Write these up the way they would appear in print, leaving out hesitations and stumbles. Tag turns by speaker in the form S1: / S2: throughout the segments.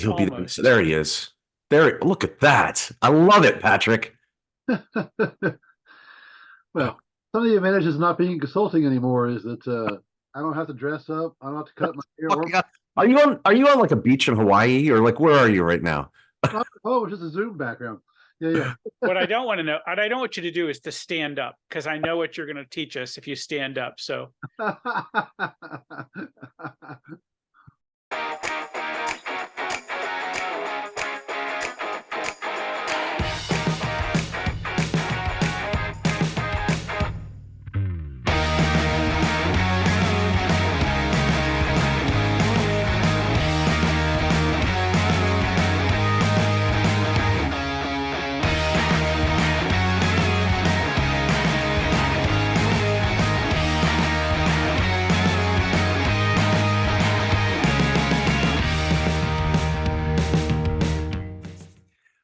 S1: He'll be there.
S2: Almost.
S1: So there he is. There. Look at that. I love it, Patrick.
S3: Well, some of the advantages of not being consulting anymore is that I don't have to dress up. I don't have to cut my hair.
S1: Oh my God. Are you on like a beach in Hawaii, or like where are you right now?
S3: Oh, it's just a Zoom background. Yeah.
S2: What I don't want to know, what I don't want you to do is to stand up, because I know what you're going to teach us if you stand up. So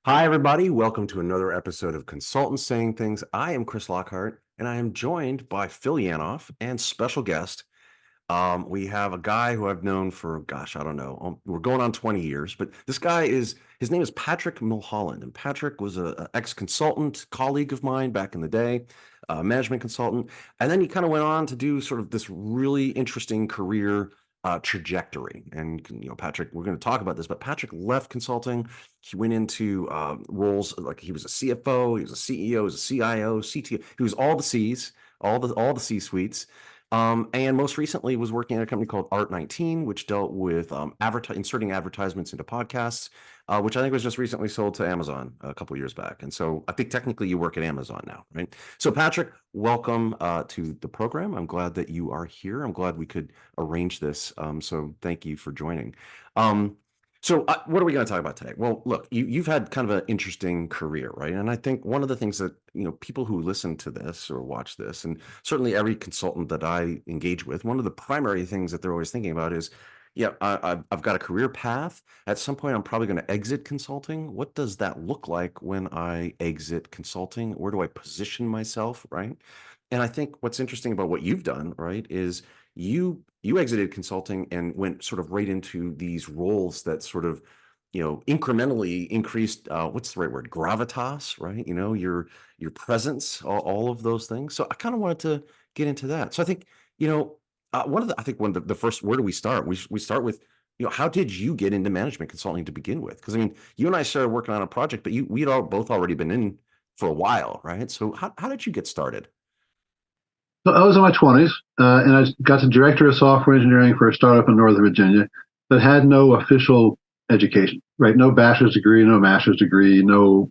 S1: Hi, everybody. Welcome to another episode of Consultants Saying Things. I am Chris Lockhart, and I am joined by Phil Yanoff and special guest. We have a guy who I've known for, gosh, I don't know, we're going on 20 years, but this guy his name is Patrick Milholland, and Patrick was an ex-consultant, colleague of mine back in the day, management consultant, and then he kind of went on to do sort of this really interesting career trajectory. And Patrick, we're going to talk about this, but Patrick left consulting. He went into roles like he was a CFO, he was a CEO, he was a CIO, CTO. He was all the C's, all the C suites. And most recently was working at a company called Art19, which dealt with inserting advertisements into podcasts, which I think was just recently sold to Amazon a couple of years back. And so I think technically you work at Amazon now, right? So Patrick, welcome to the program. I'm glad that you are here. I'm glad we could arrange this. So thank you for joining. So what are we going to talk about today? Well, look, you've had kind of an interesting career, right? And I think one of the things that, people who listen to this or watch this, and certainly every consultant that I engage with, one of the primary things that they're always thinking about is, I've got a career path. At some point, I'm probably going to exit consulting. What does that look like when I exit consulting? Where do I position myself, right? And I think what's interesting about what you've done, right, is you exited consulting and went sort of right into these roles that sort of incrementally increased what's the right word, gravitas, right, your presence, all of those things. So I kind of wanted to get into that. So I think one of the first, where do we start? We start with how did you get into management consulting to begin with? Because I mean, you and I started working on a project, but we'd all both already been in for a while, right? So how did you get started?
S3: So I was in my 20s, and I got to director of software engineering for a startup in Northern Virginia that had no official education, right? No bachelor's degree, no master's degree, no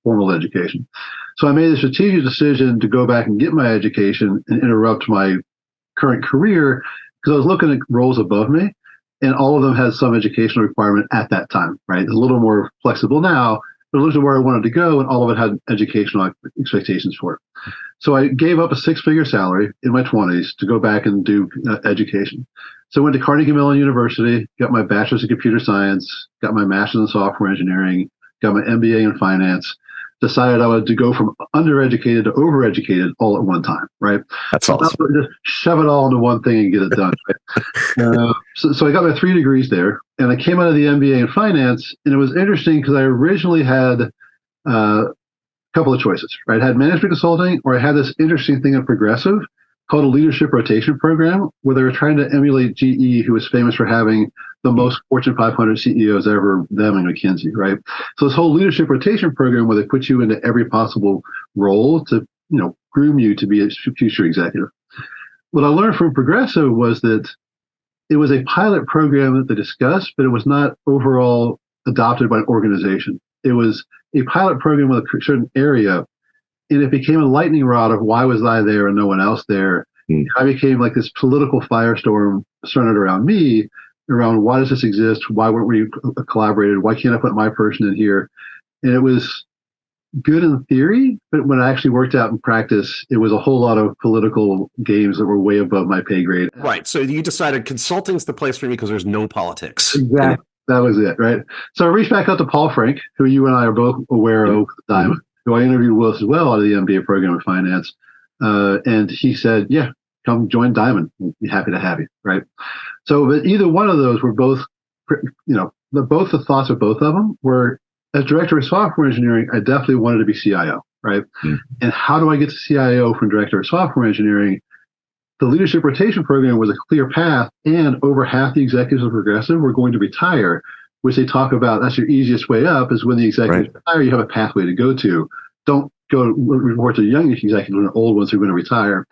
S3: formal education. So I made a strategic decision to go back and get my education and interrupt my current career because I was looking at roles above me, and all of them had some educational requirement at that time, right? It's a little more flexible now, but I looked at where I wanted to go, and all of it had educational expectations for it. So I gave up a six-figure salary in my 20s to go back and do education. So I went to Carnegie Mellon University, got my bachelor's in computer science, got my master's in software engineering, got my MBA in finance, decided I wanted to go from undereducated to overeducated all at one time, right?
S1: That's awesome.
S3: Just shove it all into one thing and get it done. Right? So I got my 3 degrees there, and I came out of the MBA in finance, and it was interesting because I originally had couple of choices, right? I had management consulting, or I had this interesting thing at Progressive called a leadership rotation program, where they were trying to emulate GE, who was famous for having the most Fortune 500 CEOs ever, them and McKinsey, right? So this whole leadership rotation program where they put you into every possible role to, groom you to be a future executive. What I learned from Progressive was that it was a pilot program that they discussed, but it was not overall adopted by an organization. It was a pilot program with a certain area, and it became a lightning rod of why was I there and no one else there. I became like this political firestorm centered around me, around why does this exist? Why weren't we collaborated? Why can't I put my person in here? And it was good in theory, but when it actually worked out in practice, it was a whole lot of political games that were way above my pay grade.
S1: Right. So you decided consulting's the place for me because there's no politics.
S3: Exactly. That was it, right? So I reached back out to Paul Frank, who you and I are both aware of at the time, who I interviewed with as well out of the MBA program in finance. And he said, yeah, come join Diamond. We'll be happy to have you, right? So but either one of those were both, both the thoughts of both of them were, as director of software engineering, I definitely wanted to be CIO, right?
S1: Mm.
S3: And how do I get to CIO from director of software engineering? The leadership rotation program was a clear path, and over half the executives of Progressive were going to retire, which they talk about. That's your easiest way up, is when the executives retire, you have a pathway to go to. Don't go report to the young executives and the old ones who are going to retire.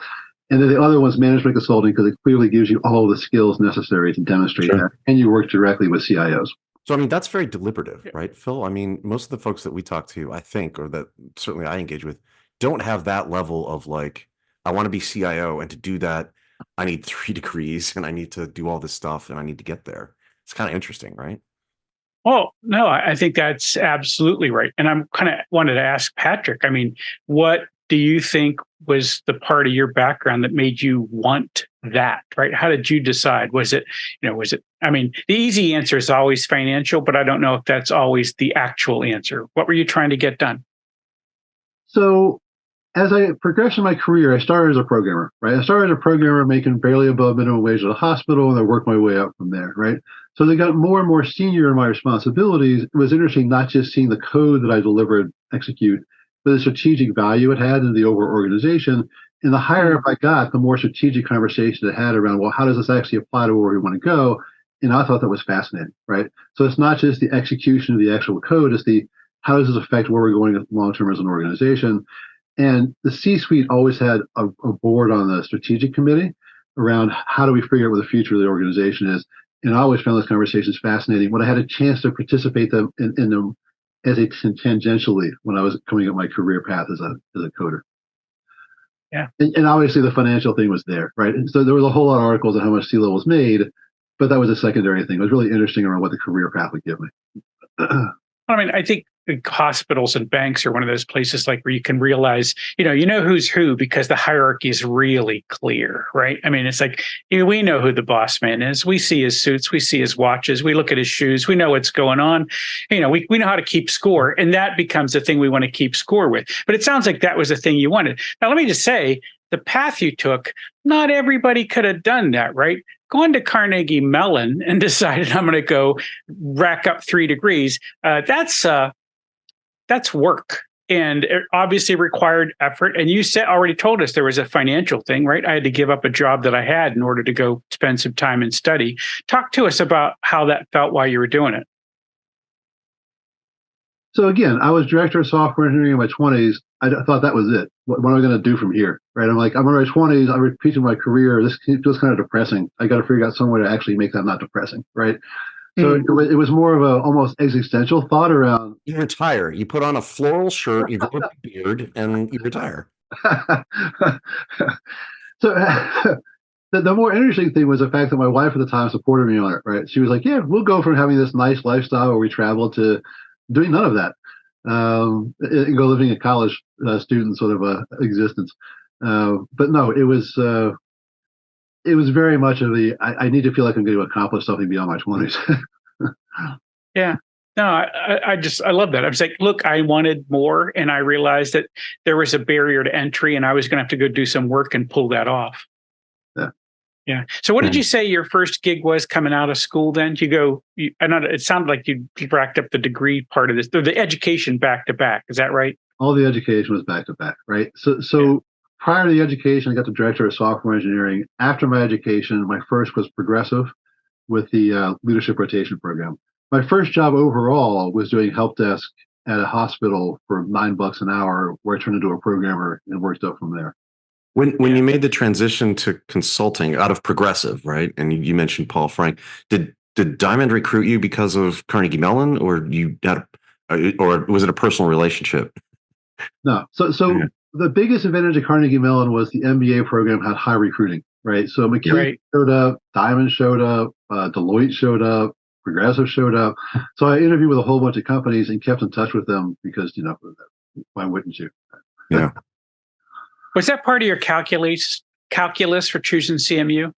S3: And then the other one's management consulting, because it clearly gives you all the skills necessary to demonstrate that, and you work directly with CIOs.
S1: So, I mean, that's very deliberative, right, Phil? I mean, most of the folks that we talk to, I think, or that certainly I engage with, don't have that level of like, I want to be CIO, and to do that, I need 3 degrees, and I need to do all this stuff, and I need to get there. It's kind of interesting, right?
S2: Well, no, I think that's absolutely right. And I'm kind of wanted to ask Patrick, I mean, what do you think was the part of your background that made you want that, right? How did you decide? Was it, I mean, the easy answer is always financial, but I don't know if that's always the actual answer. What were you trying to get done?
S3: So as I progressed in my career, I started as a programmer, right? I started as a programmer making barely above minimum wage at a hospital, and I worked my way up from there, right? So they got more and more senior in my responsibilities. It was interesting not just seeing the code that I delivered, execute, but the strategic value it had in the overall organization. And the higher up I got, the more strategic conversation it had around, well, how does this actually apply to where we want to go? And I thought that was fascinating, right? So it's not just the execution of the actual code, it's the how does this affect where we're going long-term as an organization? And the C-suite always had a board on the strategic committee around how do we figure out what the future of the organization is. And I always found those conversations fascinating. When I had a chance to participate in them as a tangentially when I was coming up my career path as a coder.
S2: Yeah.
S3: And obviously the financial thing was there, right? And so there was a whole lot of articles on how much C-levels made, but that was a secondary thing. It was really interesting around what the career path would give me.
S2: I mean, I think hospitals and banks are one of those places like where you can realize, you know who's who because the hierarchy is really clear, right? I mean, it's like, we know who the boss man is. We see his suits, we see his watches, we look at his shoes, we know what's going on. We know how to keep score, and that becomes the thing we want to keep score with. But it sounds like that was the thing you wanted. Now, let me just say, the path you took, not everybody could have done that, right? Going to Carnegie Mellon and decided I'm going to go rack up 3 degrees. That's work, and it obviously required effort. And you already told us there was a financial thing, right? I had to give up a job that I had in order to go spend some time and study. Talk to us about how that felt while you were doing it.
S3: So again, I was director of software engineering in my 20s. I thought that was it. What am I going to do from here, right? I'm in my 20s. I'm repeating my career. This feels kind of depressing. I got to figure out some way to actually make that not depressing, right? So it was more of a almost existential thought around.
S1: You retire. You put on a floral shirt, you grow a beard, and you retire.
S3: So the more interesting thing was the fact that my wife at the time supported me on it, right? She was like, yeah, we'll go from having this nice lifestyle where we travel to doing none of that. And go living a college student sort of existence. But no, it was very much of I need to feel like I'm going to accomplish something beyond my 20s.
S2: Yeah. No, I love that. I was like, look, I wanted more, and I realized that there was a barrier to entry, and I was going to have to go do some work and pull that off. Yeah. So what did you say your first gig was coming out of school then? It sounded like you racked up the degree part of this, or the education back to back. Is that right?
S3: All the education was back to back, right? So prior to the education, I got the director of software engineering. After my education, my first was Progressive with the leadership rotation program. My first job overall was doing help desk at a hospital for $9 an hour, where I turned into a programmer and worked up from there.
S1: When you made the transition to consulting out of Progressive, right? And you mentioned Paul Frank, did Diamond recruit you because of Carnegie Mellon, or or was it a personal relationship?
S3: No. So the biggest advantage of Carnegie Mellon was the MBA program had high recruiting, right? So McKinsey showed up, Diamond showed up, Deloitte showed up, Progressive showed up. So I interviewed with a whole bunch of companies and kept in touch with them because, why wouldn't you?
S1: Yeah.
S2: Was that part of your calculus for choosing CMU?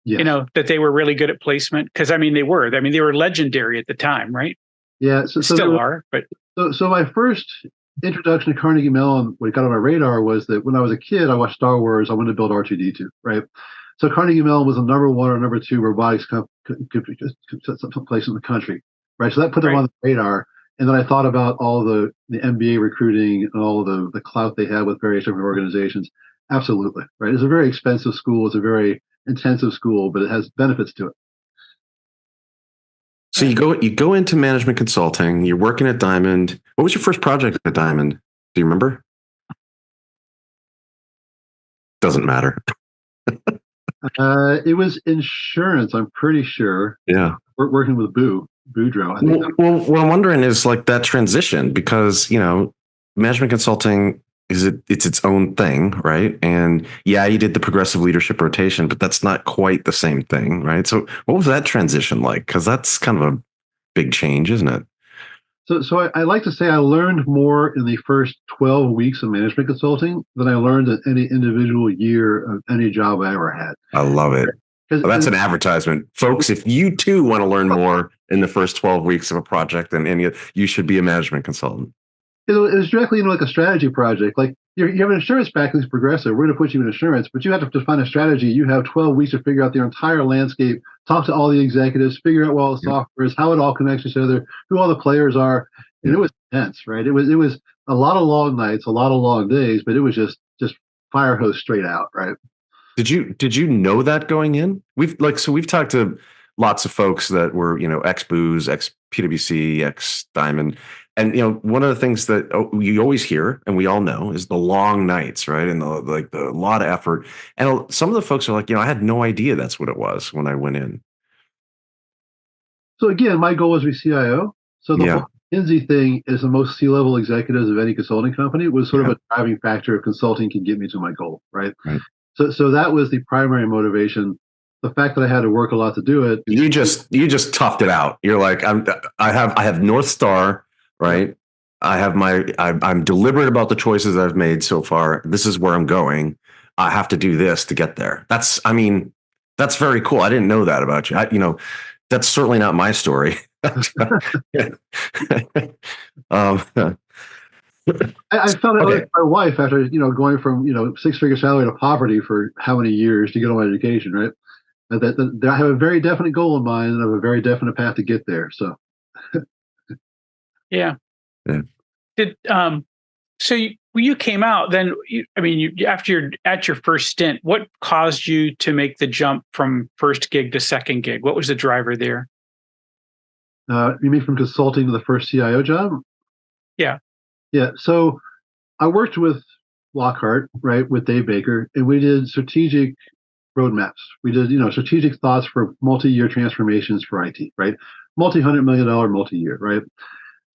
S3: Yes.
S2: That they were really good at placement? Because, they were. They were legendary at the time, right?
S3: Yeah. So
S2: still are. But
S3: so my first introduction to Carnegie Mellon, what got on my radar was that when I was a kid, I watched Star Wars. I wanted to build R2-D2, right? So Carnegie Mellon was the number one or number two robotics place in the country, right? So that put them
S2: Right.
S3: on the radar. And then I thought about all the MBA recruiting and all the clout they had with various different organizations. Absolutely, right? It's a very expensive school. It's a very intensive school, but it has benefits to it.
S1: So you go into management consulting. You're working at Diamond. What was your first project at Diamond? Do you remember? Doesn't matter.
S3: It was insurance. I'm pretty sure.
S1: Yeah.
S3: We're working with Boudreaux. I think
S1: Well, what I'm wondering is like that transition, because management consulting it's its own thing, right? And yeah, you did the progressive leadership rotation, but that's not quite the same thing, right? So what was that transition like? Because that's kind of a big change, isn't it?
S3: So I like to say I learned more in the first 12 weeks of management consulting than I learned in any individual year of any job I ever had.
S1: I love it. Well, that's an advertisement. Folks, if you too want to learn more in the first 12 weeks of a project than any, you should be a management consultant.
S3: It was directly like a strategy project. Like you have an insurance practice progressive. We're going to put you in insurance, but you have to define a strategy. You have 12 weeks to figure out their entire landscape, talk to all the executives, figure out what all the software is, how it all connects to each other, who all the players are. And it was intense, right? It was a lot of long nights, a lot of long days, but it was just fire hose straight out, right?
S1: Did you know that going in? We've talked to lots of folks that were, ex Booz, ex PwC, ex Diamond. And one of the things that you always hear, and we all know, is the long nights, right? And the lot of effort. And some of the folks are like, I had no idea that's what it was when I went in.
S3: So again, my goal was to be CIO. So the whole McKinsey thing is the most C-level executives of any consulting company was sort of a driving factor of consulting can get me to my goal, right? So that was the primary motivation. The fact that I had to work a lot to do it.
S1: You just toughed it out. You're like, I have North Star. Right. I'm deliberate about the choices I've made so far. This is where I'm going. I have to do this to get there. That's very cool. I didn't know that about you. That's certainly not my story.
S3: I found out with my wife after, going from, 6-figure salary to poverty for how many years to get on my education, right? That I have a very definite goal in mind and I have a very definite path to get there. So.
S2: Yeah. Did so you came out then? After you're at your first stint, what caused you to make the jump from first gig to second gig? What was the driver there?
S3: You mean from consulting to the first CIO job?
S2: Yeah.
S3: So I worked with Lockhart, right, with Dave Baker, and we did strategic roadmaps. We did, strategic thoughts for multi-year transformations for IT, right? Multi-$100 million, multi-year, right?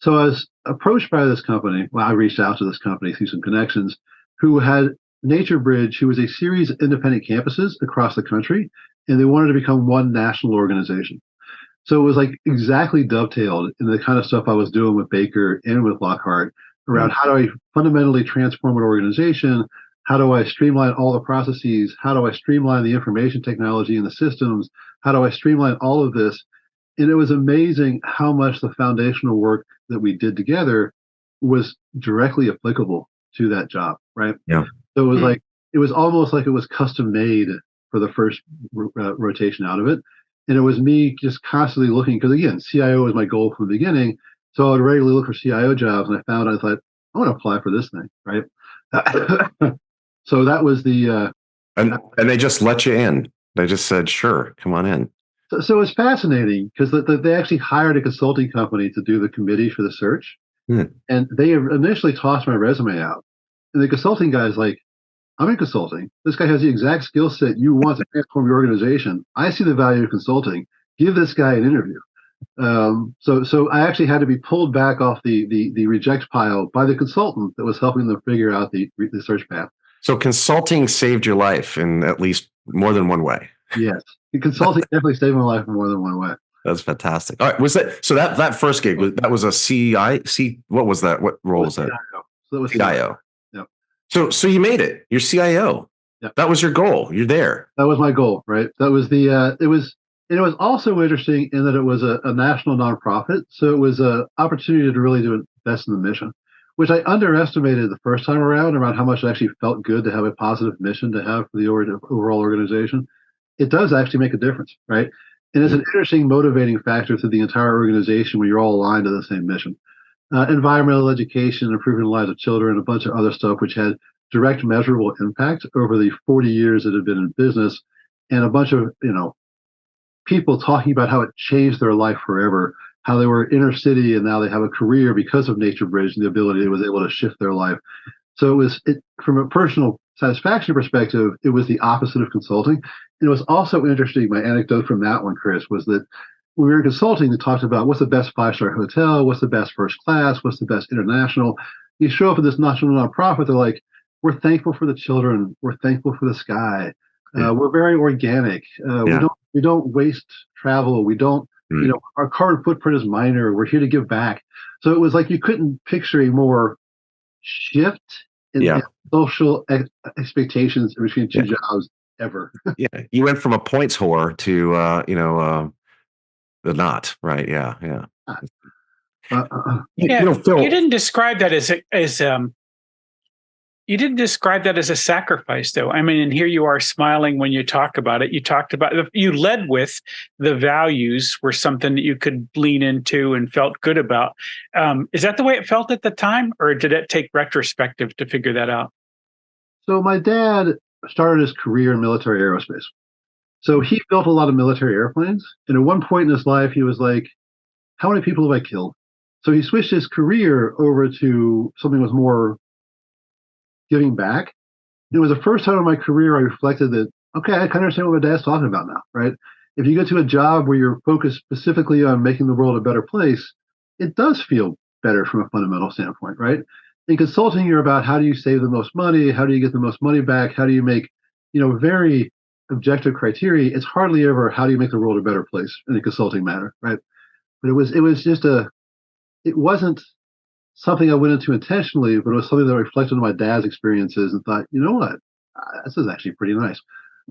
S3: So I was approached by this company. Well, I reached out to this company through some connections who had NatureBridge, who was a series of independent campuses across the country, and they wanted to become one national organization. So it was like exactly dovetailed in the kind of stuff I was doing with Baker and with Lockhart around how do I fundamentally transform an organization? How do I streamline all the processes? How do I streamline the information technology and the systems? How do I streamline all of this? And it was amazing how much the foundational work that we did together was directly applicable to that job, right?
S1: Yeah.
S3: So it was it was almost like it was custom made for the first rotation out of it. And it was me just constantly looking, because again, CIO was my goal from the beginning. So I would regularly look for CIO jobs, and I thought, I want to apply for this thing, right? So that was the...
S1: and they just let you in. They just said, sure, come on in.
S3: So it's fascinating because they actually hired a consulting company to do the committee for the search. And they initially tossed my resume out. And the consulting guy's like, I'm in consulting. This guy has the exact skill set you want to transform your organization. I see the value of consulting. Give this guy an interview. So I actually had to be pulled back off the reject pile by the consultant that was helping them figure out the search path. So
S1: consulting saved your life in at least more than one way.
S3: Yes. The consulting definitely saved my life in more than one way.
S1: That's fantastic. All right. Was that first gig, that was a what was that? What role was that?
S3: CIO. So that was
S1: CIO.
S3: Yep.
S1: So you made it. You're CIO.
S3: Yep.
S1: That was your goal. You're there.
S3: That was my goal, right? That was it was also interesting in that it was a national nonprofit. So it was an opportunity to really invest in the mission, which I underestimated the first time around how much it actually felt good to have a positive mission to have for the overall organization. it does actually make a difference, right? And it's an interesting motivating factor to the entire organization when you're all aligned to the same mission. Environmental education, improving the lives of children, a bunch of other stuff which had direct measurable impact over the 40 years that had been in business, and a bunch of people talking about how it changed their life forever, how they were inner city and now they have a career because of Nature Bridge and the ability it was able to shift their life. So from a personal satisfaction perspective, it was the opposite of consulting. And it was also interesting. My anecdote from that one, Chris, was that when we were in consulting, they talked about what's the best 5-star hotel, what's the best first class, what's the best international. You show up at this national nonprofit, they're like, we're thankful for the children, we're thankful for the sky. We're very organic. We don't waste travel. We don't, our carbon footprint is minor. We're here to give back. So it was like you couldn't picture a more shift in social expectations between two jobs ever.
S1: You went from a points whore to the not, right? Yeah.
S2: Phil, you didn't describe that as you didn't describe that as a sacrifice, though. I mean, and here you are smiling when you talk about it. You led with the values were something that you could lean into and felt good about. Is that the way it felt at the time, or did it take retrospective to figure that out?
S3: So my dad started his career in military aerospace. So he built a lot of military airplanes. And at one point in his life, he was like, how many people have I killed? So he switched his career over to something that was more giving back. It was the first time in my career I reflected that, okay, I kind of understand what my dad's talking about now, right? If you go to a job where you're focused specifically on making the world a better place, it does feel better from a fundamental standpoint, right? In consulting, you're about how do you save the most money? How do you get the most money back? How do you make, very objective criteria? It's hardly ever how do you make the world a better place in a consulting matter, right? But it wasn't something I went into intentionally, but it was something that reflected on my dad's experiences and thought, you know what, this is actually pretty nice.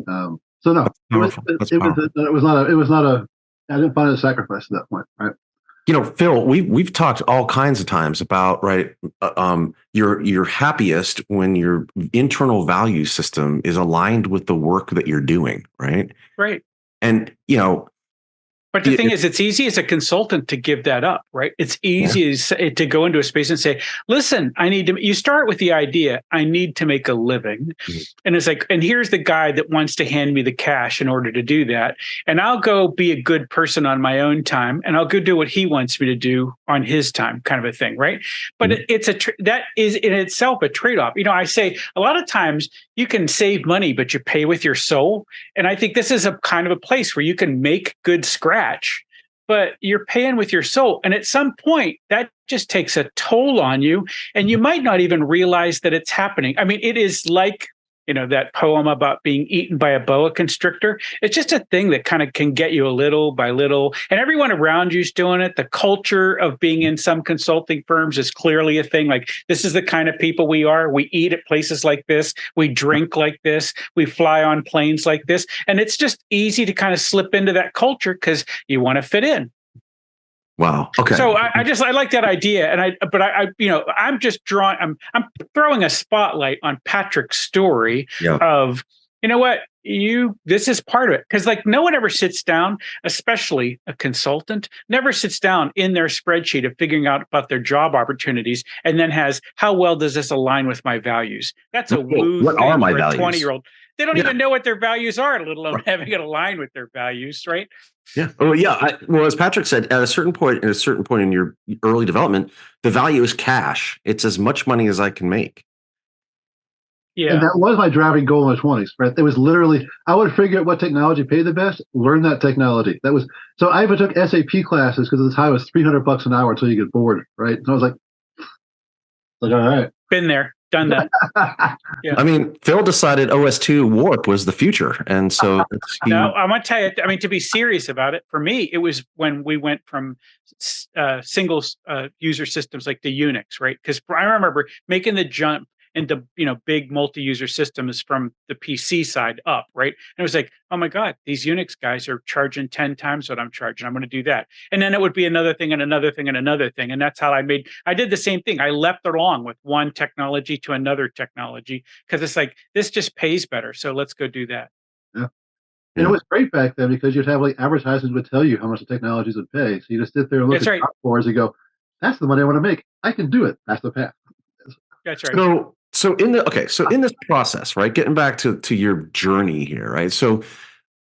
S3: So no, it was not a. I didn't find it a sacrifice at that point, right?
S1: Phil, we've talked all kinds of times about you're happiest when your internal value system is aligned with the work that you're doing, right?
S2: Right.
S1: And
S2: but the thing is, it's easy as a consultant to give that up, right? It's easy to go into a space and say, listen, you start with the idea, I need to make a living. Mm-hmm. And it's like, and here's the guy that wants to hand me the cash in order to do that. And I'll go be a good person on my own time, and I'll go do what he wants me to do on his time, kind of a thing, right? But that is in itself a trade-off. I say a lot of times you can save money, but you pay with your soul. And I think this is a kind of a place where you can make good scratch, but you're paying with your soul. And at some point, that just takes a toll on you. And you might not even realize that it's happening. I mean, it is like, that poem about being eaten by a boa constrictor. It's just a thing that kind of can get you a little by little. And everyone around you's doing it. The culture of being in some consulting firms is clearly a thing. Like, this is the kind of people we are. We eat at places like this. We drink like this. We fly on planes like this. And it's just easy to kind of slip into that culture because you want to fit in.
S1: Wow. Okay.
S2: So I like that idea, and I'm just I'm throwing a spotlight on Patrick's story of, this is part of it, because no one ever sits down, especially a consultant, never sits down in their spreadsheet of figuring out about their job opportunities and then has, how well does this align with my values? That's a woo
S1: what
S2: thing
S1: are my
S2: for
S1: values?
S2: A 20-year-old. They don't even know what their values are, let alone having it align with their values, right?
S1: Yeah. Oh, yeah. Well, as Patrick said, at a certain point in your early development, the value is cash. It's as much money as I can make.
S3: Yeah. And that was my driving goal in my 20s, right? It was literally, I would figure out what technology paid the best, learn that technology. So I even took SAP classes because at the time it was $300 an hour until you get bored, right? And I was like, all right.
S2: Been there. Done that.
S1: Yeah. I mean, Phil decided OS2 Warp was the future. And so
S2: no, I'm going to tell you, to be serious about it, for me, it was when we went from single user systems like to Unix, right? Because I remember making the jump into big multi-user systems from the PC side up, right? And it was like, oh my God, these Unix guys are charging 10 times what I'm charging. I'm going to do that. And then it would be another thing and another thing and another thing. And that's how I did the same thing. I leapt along with one technology to another technology because it's like, this just pays better. So let's go do that.
S3: Yeah. And it
S1: Yeah.
S3: was great back then because you'd have like advertisements would tell you how much the technologies would pay. So you just sit there and look
S2: That's
S3: at
S2: right.
S3: job boards and go, "That's the money I want to make. I can do it. That's the path."
S2: That's right.
S1: So in this process, right? Getting back to your journey here, right? So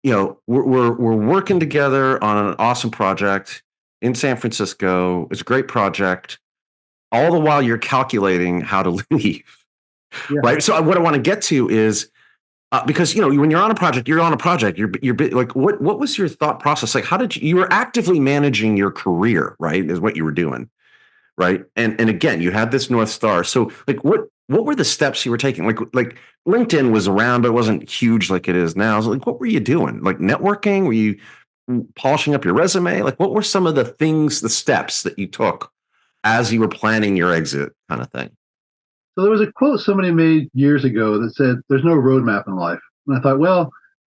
S1: we're working together on an awesome project in San Francisco. It's a great project. All the while you're calculating how to leave,
S3: Yeah.
S1: right? So what I want to get to is because when you're on a project, you're on a project. Like what was your thought process? Like how did you were actively managing your career, right? Is what you were doing, right? And again, you had this North Star. So like what were the steps you were taking? Like LinkedIn was around, but it wasn't huge like it is now. So like what were you doing? Like networking? Were you polishing up your resume? Like what were some of the things, the steps that you took as you were planning your exit kind of thing?
S3: So there was a quote somebody made years ago that said, "There's no roadmap in life." And I thought, well,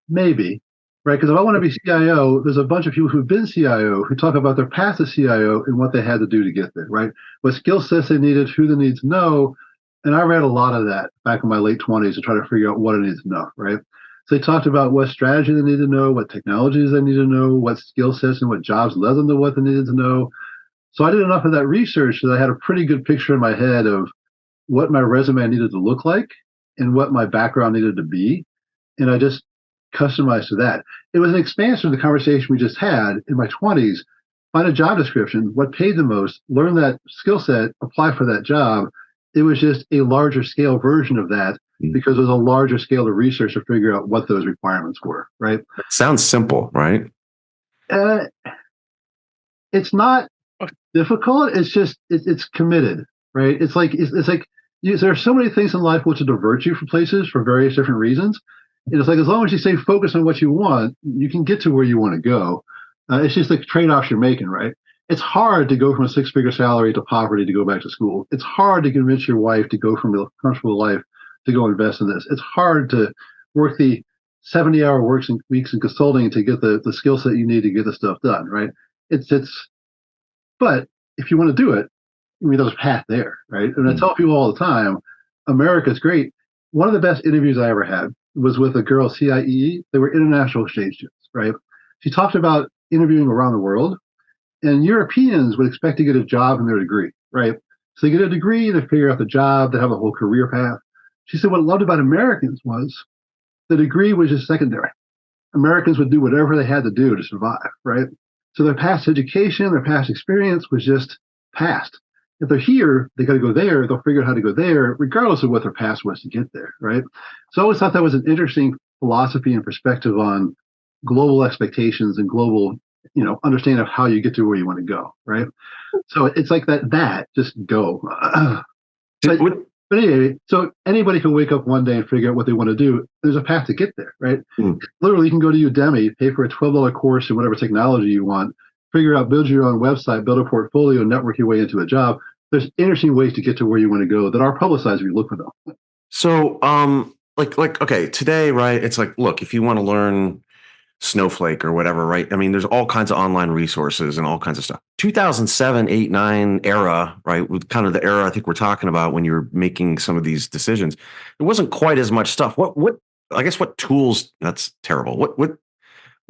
S3: maybe, right? Because if I want to be CIO, there's a bunch of people who've been CIO who talk about their path to CIO and what they had to do to get there, right? What skill sets they needed, who they need to know. And I read a lot of that back in my late 20s to try to figure out what I needed to know, right? So they talked about what strategy they needed to know, what technologies they needed to know, what skill sets and what jobs led them to what they needed to know. So I did enough of that research that I had a pretty good picture in my head of what my resume needed to look like and what my background needed to be. And I just customized to that. It was an expansion of the conversation we just had in my 20s. Find a job description, what paid the most, learn that skill set, apply for that job. It was just a larger scale version of that because it was a larger scale of research to figure out what those requirements were, right?
S1: Sounds simple, right?
S3: It's not difficult. It's just, it's committed, right? It's like there are so many things in life which will divert you from places for various different reasons. And it's like, as long as you stay focused on what you want, you can get to where you want to go. It's just the trade-offs you're making, right? It's hard to go from a six-figure salary to poverty to go back to school. It's hard to convince your wife to go from a comfortable life to go invest in this. It's hard to work the 70-hour weeks in consulting to get the skill set you need to get the stuff done, right? But if you want to do it, I mean, there's a path there, right? And I tell people all the time, America's great. One of the best interviews I ever had was with a girl, CIEE. They were international exchange students, right? She talked about interviewing around the world, and Europeans would expect to get a job in their degree, right? So they get a degree, they figure out the job, they have a whole career path. She said what I loved about Americans was the degree was just secondary. Americans would do whatever they had to do to survive, right? So their past education, their past experience was just past. If they're here, they got to go there. They'll figure out how to go there, regardless of what their past was to get there, right? So I always thought that was an interesting philosophy and perspective on global expectations and global, understanding of how you get to where you want to go, right? So it's like that just go. But anyway, so anybody can wake up one day and figure out what they want to do. There's a path to get there, right? Literally, you can go to Udemy, pay for a $12 course in whatever technology you want, figure out, build your own website, build a portfolio, network your way into a job. There's interesting ways to get to where you want to go that are publicized if you look for them.
S1: So, okay, today, right? It's like, look, if you want to learn Snowflake or whatever, right? I mean, there's all kinds of online resources and all kinds of stuff. 2007, 8, 9 era, right? With kind of the era I think we're talking about when you're making some of these decisions, it wasn't quite as much stuff. I guess what tools, that's terrible.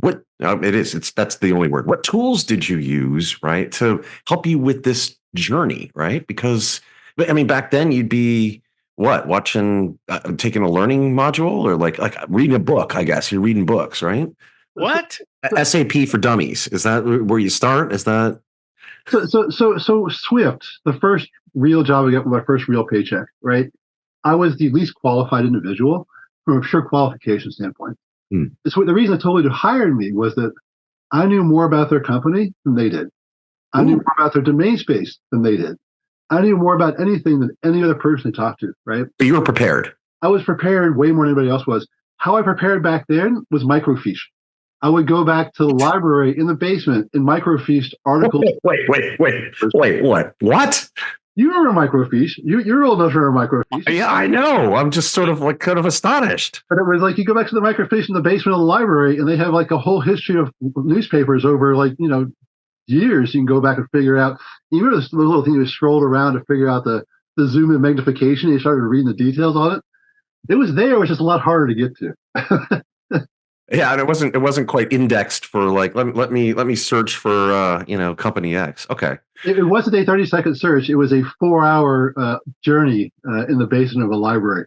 S1: That's the only word. What tools did you use, right, to help you with this journey, right? Because, I mean, back then you'd be watching, taking a learning module or like reading a book, I guess. You're reading books, right?
S2: What?
S1: SAP for Dummies. Is that where you start? Is that?
S3: So Swift, the first real job I got with my first real paycheck, right? I was the least qualified individual from a pure qualification standpoint. So the reason Totally hired me was that I knew more about their company than they did. I knew more about their domain space than they did. I knew more about anything than any other person they talked to, right?
S1: But you were prepared.
S3: I was prepared way more than anybody else was. How I prepared back then was microfiche. I would go back to the library in the basement and microfiche articles.
S1: Wait, what?
S3: You remember microfiche? You're old enough to remember microfiche.
S1: Yeah, I know. I'm just sort of like kind of astonished.
S3: But it was like you go back to the microfiche in the basement of the library, and they have like a whole history of newspapers over years. You can go back and figure out. You remember this little thing you scrolled around to figure out the zoom in magnification. You started reading the details on it. It was there, it was just a lot harder to get to.
S1: Yeah, and it wasn't quite indexed for like let me search for company X. Okay.
S3: It wasn't a 30-second search. It was a 4-hour journey in the basement of a library.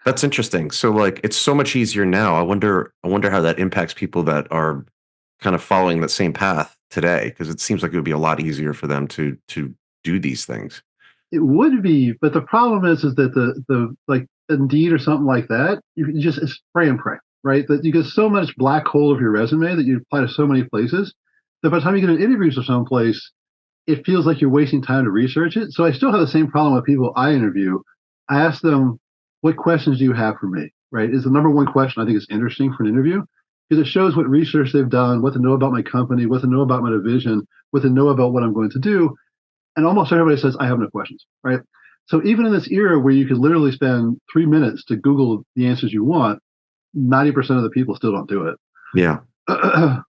S1: That's interesting. So like it's so much easier now. I wonder how that impacts people that are kind of following that same path today, because it seems like it would be a lot easier for them to do these things.
S3: It would be, but the problem is that the like Indeed or something like that, you can just spray and pray, right? That you get so much black hole of your resume that you apply to so many places that by the time you get an interview for someplace, it feels like you're wasting time to research it. So I still have the same problem with people I interview. I ask them, what questions do you have for me? Right? Is the number one question I think is interesting for an interview because it shows what research they've done, what to know about my company, what to know about my division, what to know about what I'm going to do. And almost everybody says, I have no questions, right? So even in this era where you could literally spend 3 minutes to Google the answers you want, 90% of the people still don't do it.
S1: Yeah. All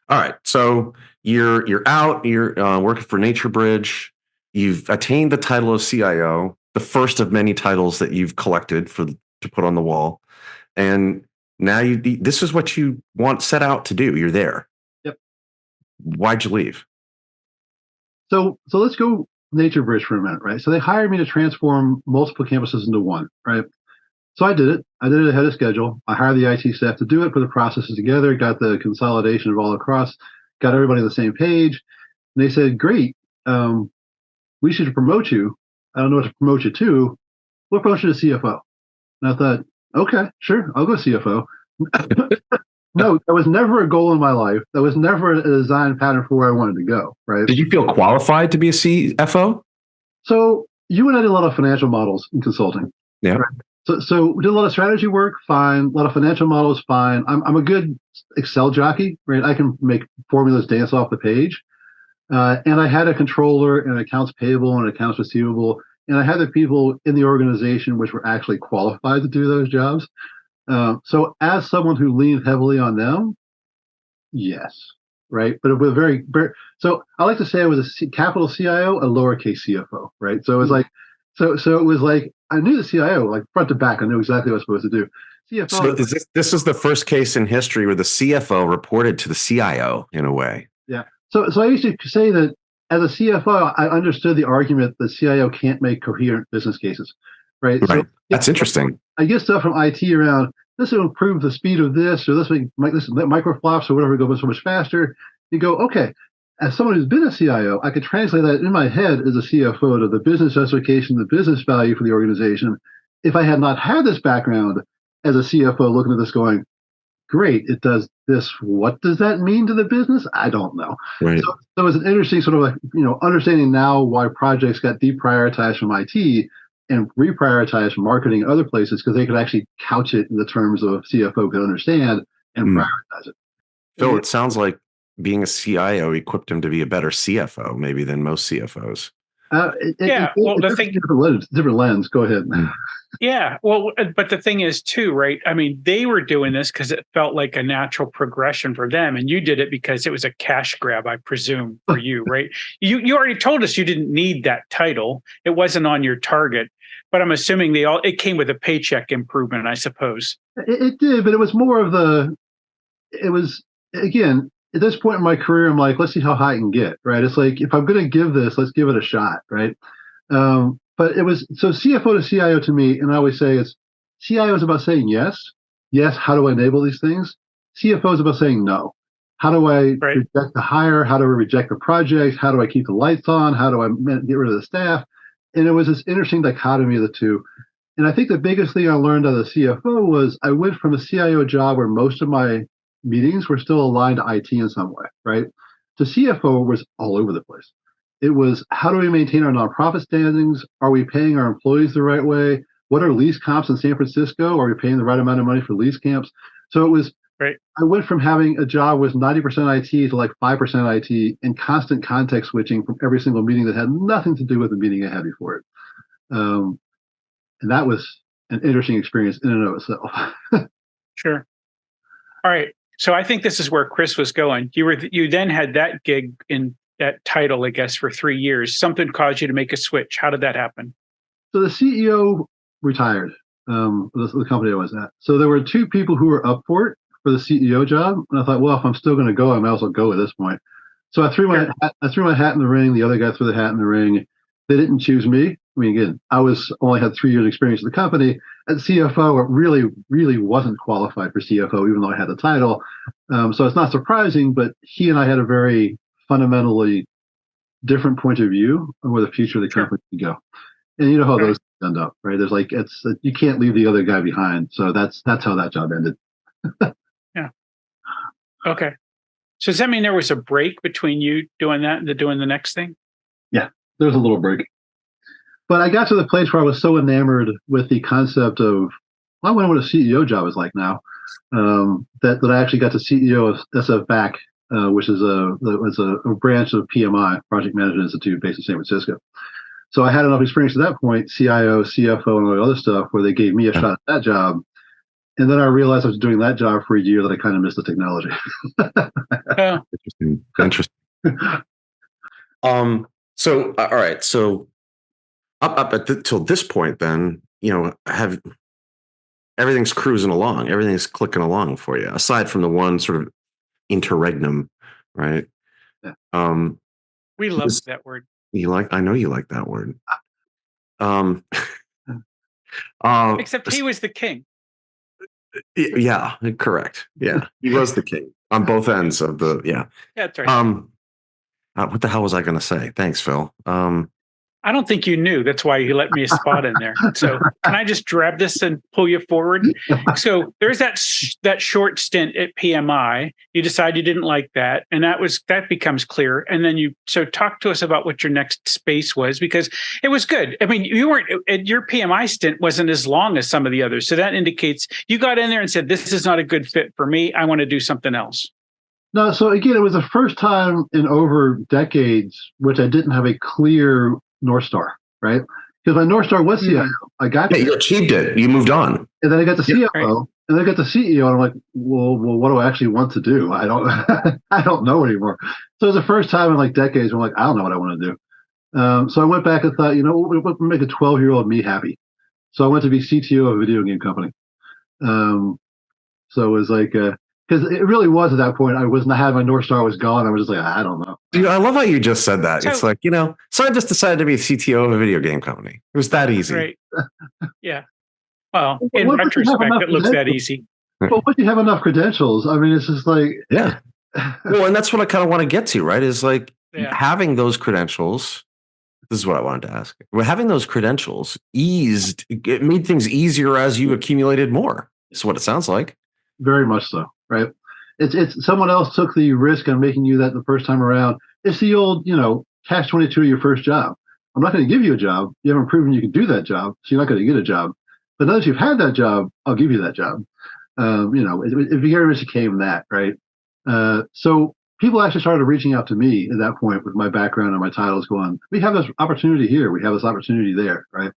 S1: right. So you're out. You're working for NatureBridge. You've attained the title of CIO, the first of many titles that you've collected to put on the wall, and now this is what you set out to do. You're there.
S3: Yep.
S1: Why'd you leave?
S3: So let's go NatureBridge for a minute, right? So they hired me to transform multiple campuses into one, right? So I did it. I did it ahead of schedule. I hired the IT staff to do it, put the processes together, got the consolidation of all across, got everybody on the same page. And they said, great, we should promote you. I don't know what to promote you to. We'll promote you to CFO. And I thought, okay, sure, I'll go CFO. No, that was never a goal in my life. That was never a design pattern for where I wanted to go, right?
S1: Did you feel qualified to be a CFO?
S3: So you and I did a lot of financial models in consulting.
S1: Yeah.
S3: Right? So we did a lot of strategy work, fine. A lot of financial models, fine. I'm a good Excel jockey, right? I can make formulas dance off the page. And I had a controller and accounts payable and accounts receivable. And I had the people in the organization which were actually qualified to do those jobs. So as someone who leaned heavily on them, yes, right. But it was very, very. So I like to say I was a capital CIO, a lowercase CFO, right? So it was like, so it was like I knew the CIO like front to back. I knew exactly what I was supposed to do. CFO.
S1: So this is the first case in history where the CFO reported to the CIO in a way.
S3: Yeah. So I used to say that as a CFO, I understood the argument that CIO can't make coherent business cases, right?
S1: Right.
S3: So
S1: that's interesting.
S3: I get stuff from IT around this will improve the speed of this, or this microflops or whatever go so much faster. You go, okay, as someone who's been a CIO, I could translate that in my head as a CFO to the business justification, the business value for the organization. If I had not had this background as a CFO looking at this going, great, it does this. What does that mean to the business? I don't know.
S1: Right.
S3: So it was an interesting sort of like, understanding now why projects got deprioritized from IT and reprioritize marketing other places because they could actually couch it in the terms of CFO could understand and prioritize it.
S1: So it sounds like being a CIO equipped him to be a better CFO maybe than most CFOs.
S2: The thing,
S3: different lens. Go ahead.
S2: Yeah, well, but the thing is too, right? I mean, they were doing this because it felt like a natural progression for them, and you did it because it was a cash grab, I presume, for you, right? You already told us you didn't need that title; it wasn't on your target. But I'm assuming it came with a paycheck improvement, I suppose.
S3: It did, but it was more of it was, again, at this point in my career, I'm like, let's see how high I can get, right? It's like, if I'm going to give this, let's give it a shot, right? But it was, so CFO to CIO to me, and I always say it's, CIO is about saying yes. Yes, how do I enable these things? CFO is about saying no. How do I reject the hire? How do I reject the project? How do I keep the lights on? How do I get rid of the staff? And it was this interesting dichotomy of the two. And I think the biggest thing I learned out of the CFO was I went from a CIO job where most of my meetings were still aligned to IT in some way, right? To CFO was all over the place. It was, how do we maintain our nonprofit standings? Are we paying our employees the right way? What are lease comps in San Francisco? Are we paying the right amount of money for lease camps? So it was, I went from having a job with 90% IT to like 5% IT and constant context switching from every single meeting that had nothing to do with the meeting I had before it. And that was an interesting experience in and of itself.
S2: Sure. All right. So I think this is where Chris was going. You then had that gig in that title, I guess, for 3 years. Something caused you to make a switch. How did that happen?
S3: So the CEO retired, the company I was at. So there were two people who were up for it. for the CEO job, and I thought, well, if I'm still going to go, I might as well go at this point. So I threw my hat in the ring. The other guy threw the hat in the ring. They didn't choose me. I mean, again, I only had 3 years experience in the company. At CFO, it really wasn't qualified for CFO, even though I had the title. So it's not surprising, but he and I had a very fundamentally different point of view on where the future of the company can go. And you know how those end up, right? There's like, you can't leave the other guy behind. So that's how that job ended.
S2: Yeah. Okay. So does that mean there was a break between you doing that and doing the next thing?
S3: Yeah, there was a little break. But I got to the place where I was so enamored with the concept of, well, I wonder what a CEO job is like now, that I actually got to CEO of SFBAC, which is a branch of PMI, Project Management Institute, based in San Francisco. So I had enough experience at that point, CIO, CFO, and all the other stuff, where they gave me a shot at that job. And then I realized I was doing that job for a year that I kind of missed the technology.
S1: Interesting. So, all right. So up till this point, then, everything's cruising along. Everything's clicking along for you, aside from the one sort of interregnum, right?
S3: Yeah.
S2: We love that word.
S1: I know you like that word.
S2: Except he was the king.
S1: Yeah, correct. Yeah, he was the king on both ends of the. Yeah,
S2: that's right.
S1: What the hell was I going to say? Thanks, Phil.
S2: I don't think you knew. That's why you let me a spot in there. So can I just grab this and pull you forward? So there's that short stint at PMI. You decide you didn't like that, and that becomes clear. And then so talk to us about what your next space was, because it was good. I mean, your PMI stint wasn't as long as some of the others, so that indicates you got in there and said, "This is not a good fit for me. I want to do something else."
S3: No, so again, it was the first time in over decades which I didn't have a clear North Star, right? Because my North Star was CIO. I got
S1: you achieved it. You moved on.
S3: And then I got the CFO, right. And then I got the CEO, and I'm like, well, what do I actually want to do? I don't I don't know anymore. So it was the first time in like decades where I'm like, I don't know what I want to do. So I went back and thought, what would make a 12-year-old me happy? So I went to be CTO of a video game company. So it was like, because it really was at that point, I had my North Star was gone. I was just like, I don't know.
S1: Dude, I love how you just said that. It's like, so I just decided to be a CTO of a video game company. It was that easy.
S2: Right. Yeah. Well, in retrospect, it looks that easy.
S3: But once you have enough credentials, I mean, it's just like...
S1: Yeah. Well, and that's what I kind of want to get to, right? Is like having those credentials. This is what I wanted to ask. Well, having those credentials it made things easier as you accumulated more. That's what it sounds like.
S3: Very much so, right? It's someone else took the risk on making you that the first time around. It's the old, catch-22 of your first job. I'm not going to give you a job. You haven't proven you can do that job, so you're not going to get a job. But now that you've had that job, I'll give you that job. It very much became that, right? So people actually started reaching out to me at that point with my background and my titles going, we have this opportunity here. We have this opportunity there, right?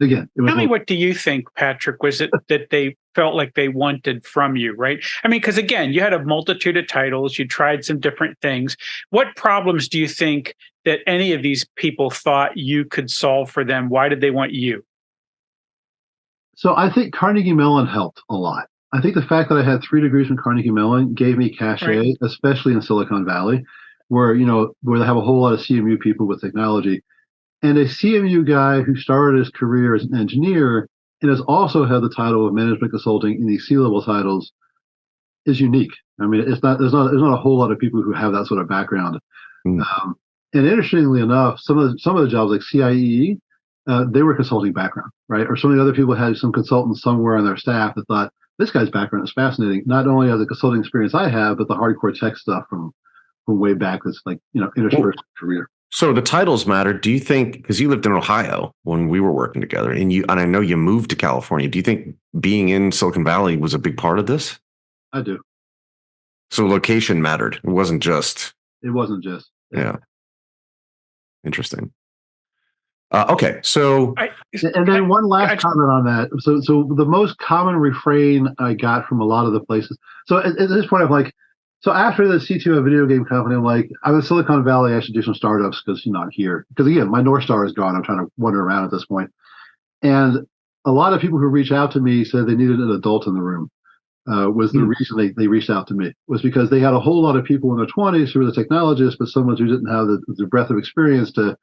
S3: Again,
S2: tell me, what do you think, Patrick, was it that they felt like they wanted from you, right? I mean, because again, you had a multitude of titles, you tried some different things. What problems do you think that any of these people thought you could solve for them? Why did they want you?
S3: So I think Carnegie Mellon helped a lot. I think the fact that I had 3 degrees from Carnegie Mellon gave me cachet, right, especially in Silicon Valley, where they have a whole lot of CMU people with technology. And a CMU guy who started his career as an engineer and has also had the title of management consulting in these C-level titles is unique. I mean, there's not a whole lot of people who have that sort of background. And interestingly enough, some of the jobs like CIEE, they were consulting background, right? Or some of the other people had some consultants somewhere on their staff that thought, this guy's background is fascinating. Not only as a consulting experience I have, but the hardcore tech stuff from way back that's like, interspersed career.
S1: So the titles matter. Do you think, because you lived in Ohio when we were working together, and I know you moved to California, do you think being in Silicon Valley was a big part of this?
S3: I do.
S1: So location mattered. It wasn't just.
S3: Yeah.
S1: Interesting. Okay, so.
S3: And then one last comment on that. So the most common refrain I got from a lot of the places. So at this point, I'm like, so after the CTO of a video game company, I'm like, I'm in Silicon Valley. I should do some startups because I'm not here. Because again, my North Star is gone. I'm trying to wander around at this point. And a lot of people who reach out to me said they needed an adult in the room. was the reason they reached out to me, was because they had a whole lot of people in their 20s who were the technologists, but someone who didn't have the breadth of experience to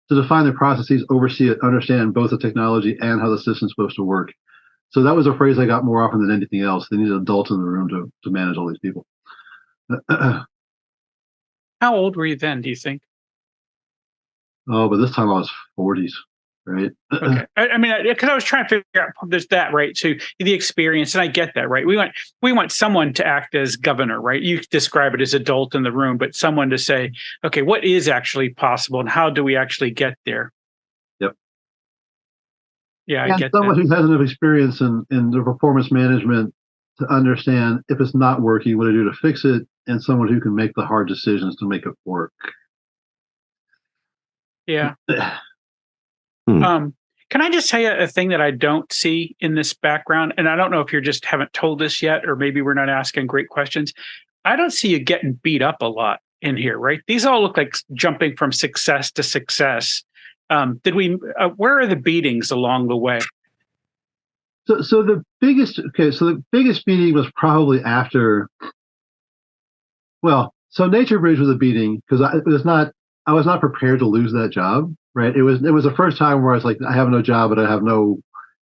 S3: define the processes, oversee it, understand both the technology and how the system's supposed to work. So that was a phrase I got more often than anything else. They needed adults in the room to manage all these people.
S2: How old were you then, do you think?
S3: Oh, but this time I was 40s, right?
S2: Okay. I mean, because I was trying to figure out, there's that, right? So the experience, and I get that, right? We want someone to act as governor, right? You describe it as adult in the room, but someone to say, okay, what is actually possible and how do we actually get there?
S3: Yep.
S2: Yeah, I
S3: and
S2: get
S3: someone
S2: that.
S3: who has enough experience in the performance management to understand if it's not working, what to do to fix it, and someone who can make the hard decisions to make it work.
S2: Yeah.
S1: Hmm.
S2: Can I just say a thing that I don't see in this background? And I don't know if you just haven't told us yet, or maybe we're not asking great questions. I don't see you getting beat up a lot in here, right? These all look like jumping from success to success. Where are the beatings along the way?
S3: So the biggest beating was probably after. Well, so Nature Bridge was a beating because I was not prepared to lose that job. Right. It was the first time where I was like, I have no job, but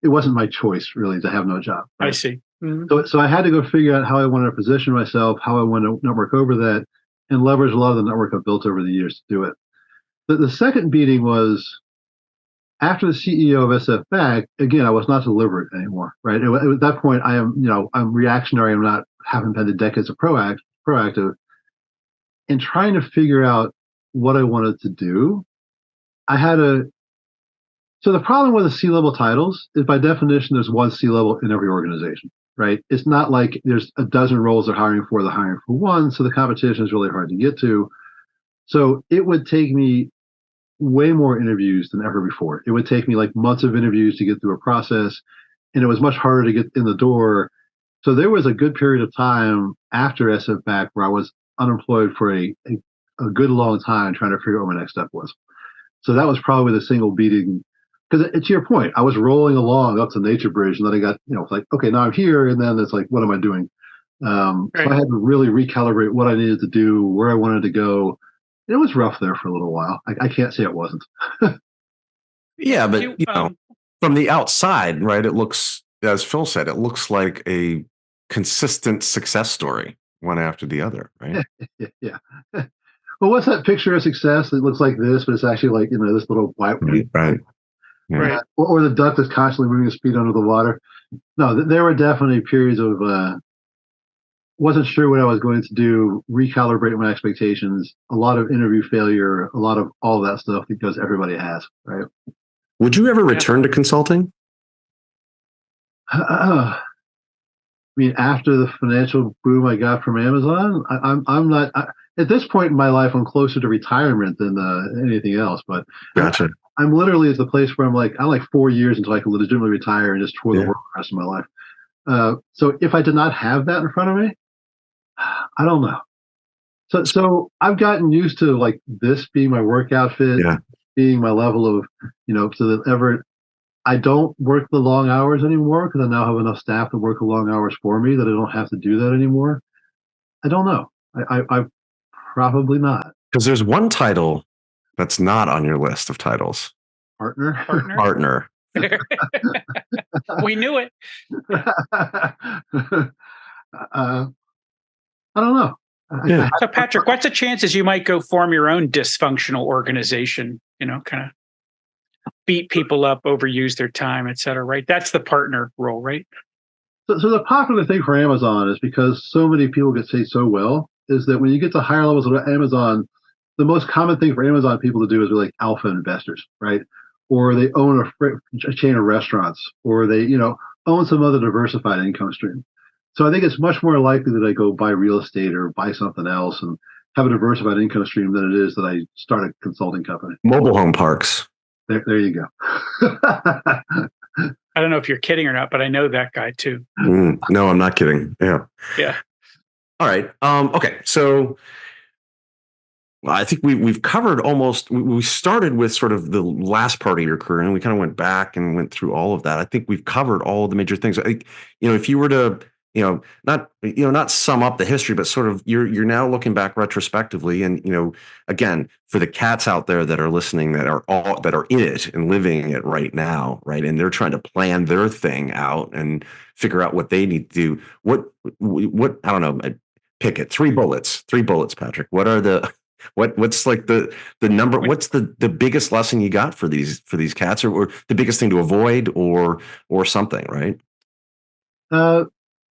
S3: it wasn't my choice really to have no job. Right?
S2: I see.
S3: Mm-hmm. So I had to go figure out how I wanted to position myself, how I want to network over that, and leverage a lot of the network I've built over the years to do it. The second beating was after the CEO of SF Back. Again, I was not deliberate anymore. Right. At that point, I'm reactionary. I haven't been the decades of proactive, and trying to figure out what I wanted to do. So the problem with the C-level titles is by definition, there's one C-level in every organization, right? It's not like there's a dozen roles they're hiring for one. So the competition is really hard to get to. So it would take me way more interviews than ever before. It would take me like months of interviews to get through a process. And it was much harder to get in the door. So there was a good period of time after SF Back where I was unemployed for a good long time trying to figure out what my next step was. So that was probably the single beating, because to your point, I was rolling along up to Nature Bridge, and then I got, like, okay, now I'm here, and then it's like, what am I doing? Right. So I had to really recalibrate what I needed to do, where I wanted to go. It was rough there for a little while. I can't say it wasn't.
S1: Yeah, but from the outside, right? It looks, as Phil said, it looks like a consistent success story, one after the other, right?
S3: Yeah. Well, what's that picture of success that looks like this, but it's actually like, this little white.
S1: Right.
S2: Yeah. Right.
S3: Or the duck that's constantly moving its feet under the water. No, there were definitely periods of wasn't sure what I was going to do, recalibrate my expectations, a lot of interview failure, a lot of all of that stuff because everybody has, right?
S1: Would you ever return to consulting?
S3: I mean, after the financial boom I got from Amazon, I'm not. At this point in my life, I'm closer to retirement than anything else. But
S1: gotcha.
S3: I'm literally at the place where I'm like 4 years until I can legitimately retire and just tour the world the rest of my life. So if I did not have that in front of me, I don't know. So I've gotten used to like this being my work outfit, being my level of, so that I don't work the long hours anymore because I now have enough staff to work the long hours for me that I don't have to do that anymore. I don't know. I probably not.
S1: Because there's one title that's not on your list of titles.
S3: Partner.
S2: We knew it.
S3: I don't know.
S1: Yeah.
S2: So Patrick, what's the chances you might go form your own dysfunctional organization, kind of beat people up, overuse their time, et cetera, right? That's the partner role, right?
S3: So the popular thing for Amazon is because so many people get paid so well, is that when you get to higher levels of Amazon, the most common thing for Amazon people to do is like alpha investors, right? Or they own a chain of restaurants, or they, own some other diversified income stream. So I think it's much more likely that I go buy real estate or buy something else and have a diversified income stream than it is that I start a consulting company.
S1: Mobile home parks.
S3: There you go.
S2: I don't know if you're kidding or not, but I know that guy too.
S1: No, I'm not kidding. Yeah.
S2: Yeah.
S1: All right. Okay. So I think we've covered almost. We started with sort of the last part of your career, and we kind of went back and went through all of that. I think we've covered all of the major things. I think, if you were to not sum up the history, but sort of you're now looking back retrospectively, and again, for the cats out there that are listening, that are in it and living it right now, right, and they're trying to plan their thing out and figure out what they need to do. What I don't know, pick it. Three bullets, Patrick. What are the what's like the number? What's the biggest lesson you got for these cats, or the biggest thing to avoid, or something, right?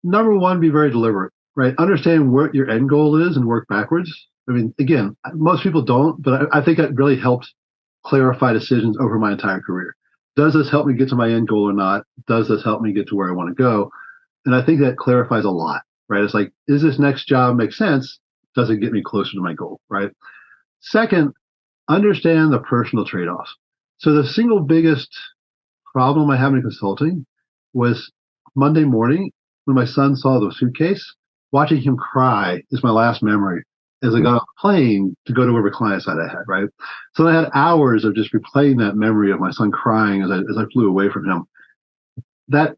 S3: Number one, be very deliberate, right? Understand what your end goal is and work backwards. I mean, again, most people don't, but I think that really helped clarify decisions over my entire career. Does this help me get to my end goal or not? Does this help me get to where I want to go? And I think that clarifies a lot, right? It's like, is this next job make sense? Does it get me closer to my goal, right? Second, understand the personal trade-offs. So the single biggest problem I have in consulting was Monday morning when my son saw the suitcase. Watching him cry is my last memory as I got off the plane to go to whatever client side I had, right? So I had hours of just replaying that memory of my son crying as I flew away from him. That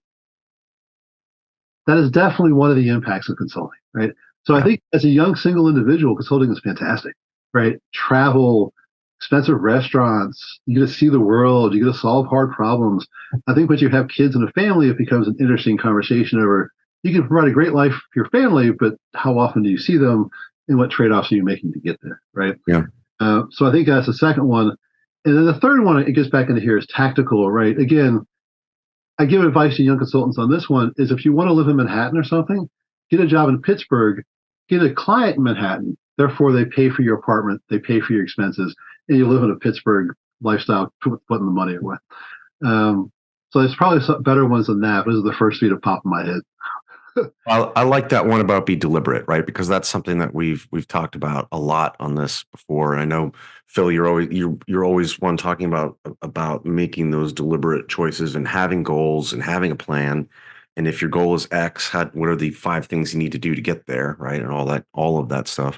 S3: is definitely one of the impacts of consulting, right? So I think as a young single individual, consulting is fantastic, right? Travel, expensive restaurants, you get to see the world, you get to solve hard problems. I think once you have kids and a family, it becomes an interesting conversation over, you can provide a great life for your family, but how often do you see them and what trade-offs are you making to get there, right?
S1: Yeah.
S3: So I think that's the second one. And then the third one, it gets back into here, is tactical, right? Again, I give advice to young consultants on this one is if you want to live in Manhattan or something, get a job in Pittsburgh, get a client in Manhattan. Therefore, they pay for your apartment, they pay for your expenses, and you live in a Pittsburgh lifestyle, putting the money away. So there's probably some better ones than that. Those are the first three to pop in my head.
S1: I like that one about be deliberate, right? Because that's something that we've talked about a lot on this before. And I know, Phil, you're always one talking about making those deliberate choices and having goals and having a plan. And if your goal is X, what are the 5 things you need to do to get there, right? And all of that stuff.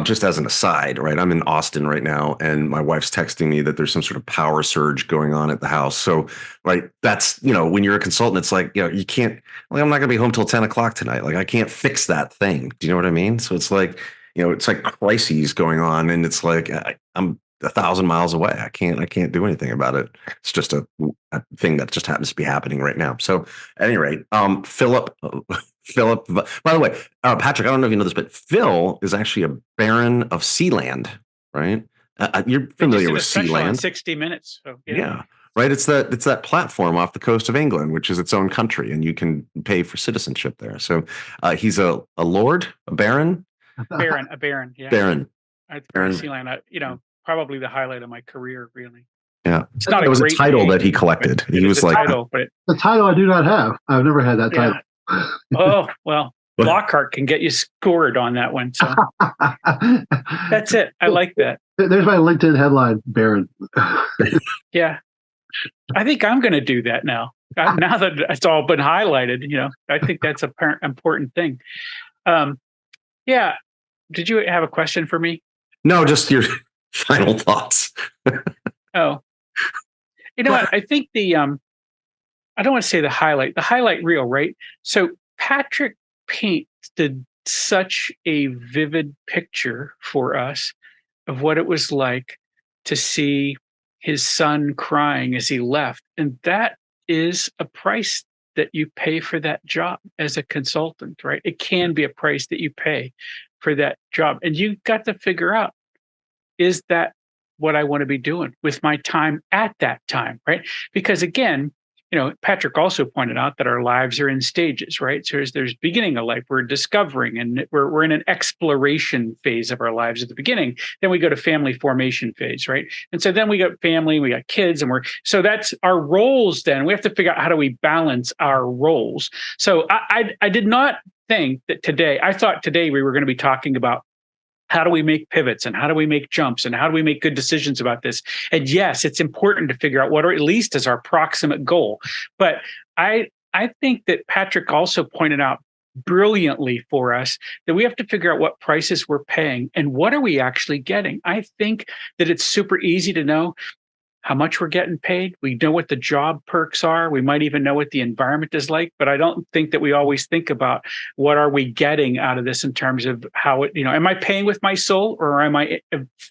S1: Just as an aside, right? I'm in Austin right now, and my wife's texting me that there's some sort of power surge going on at the house. So, right, that's when you're a consultant, it's like you can't. Like, I'm not going to be home till 10 o'clock tonight. Like, I can't fix that thing. Do you know what I mean? So it's like it's like crises going on, and it's like I'm 1,000 miles away. I can't do anything about it. It's just a thing that just happens to be happening right now. So at any rate, Philip, by the way, Patrick, I don't know if you know this, but Phil is actually a Baron of Sealand, right? You're familiar with Sealand.
S2: 60 Minutes. So,
S1: yeah. Right. It's that platform off the coast of England, which is its own country, and you can pay for citizenship there. So he's a lord, a baron,
S2: a baron. Yeah.
S1: Baron.
S2: Sealand, probably the highlight of my career, really.
S1: Yeah.
S2: It's not
S1: it was a title that he collected. He was like
S3: the title I do not have. I've never had that title.
S2: Oh, well, Lockhart can get you scored on that one. So that's it. I like that.
S3: There's my LinkedIn headline, Baron.
S2: Yeah. I think I'm going to do that now. Now that it's all been highlighted, I think that's an important thing. Yeah. Did you have a question for me?
S1: No, just your final thoughts.
S2: Oh, you know what? I think I don't want to say the highlight reel, right? So Patrick painted such a vivid picture for us of what it was like to see his son crying as he left. And that is a price that you pay for that job as a consultant, right? It can be a price that you pay for that job. And you've got to figure out, is that what I want to be doing with my time at that time, right? Because again, Patrick also pointed out that our lives are in stages, right? So there's beginning of life, we're discovering, and we're in an exploration phase of our lives at the beginning. Then we go to family formation phase, right? And so then we got family, we got kids, and so that's our roles. Then we have to figure out how do we balance our roles. So I did not think that today. I thought today we were going to be talking about how do we make pivots and how do we make jumps and how do we make good decisions about this? And yes, it's important to figure out what at least is our proximate goal. But I think that Patrick also pointed out brilliantly for us that we have to figure out what prices we're paying and what are we actually getting. I think that it's super easy to know how much we're getting paid. We know what the job perks are. We might even know what the environment is like, but I don't think that we always think about what are we getting out of this in terms of how it, am I paying with my soul or am I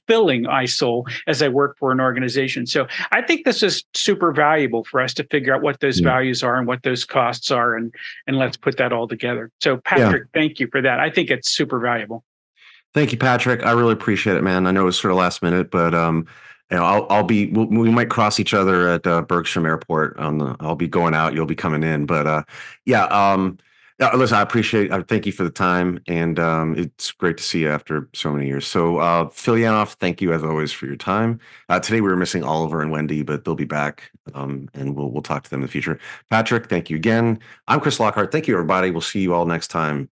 S2: filling my soul as I work for an organization? So I think this is super valuable for us to figure out what those values are and what those costs are. And let's put that all together. So Patrick, thank you for that. I think it's super valuable.
S1: Thank you, Patrick. I really appreciate it, man. I know it was sort of last minute, but I'll be. We might cross each other at Bergstrom Airport. I'll be going out. You'll be coming in. But yeah. Listen, I appreciate. I thank you for the time, and it's great to see you after so many years. So, Phil Yanoff, thank you as always for your time. Today we were missing Oliver and Wendy, but they'll be back, and we'll talk to them in the future. Patrick, thank you again. I'm Chris Lockhart. Thank you, everybody. We'll see you all next time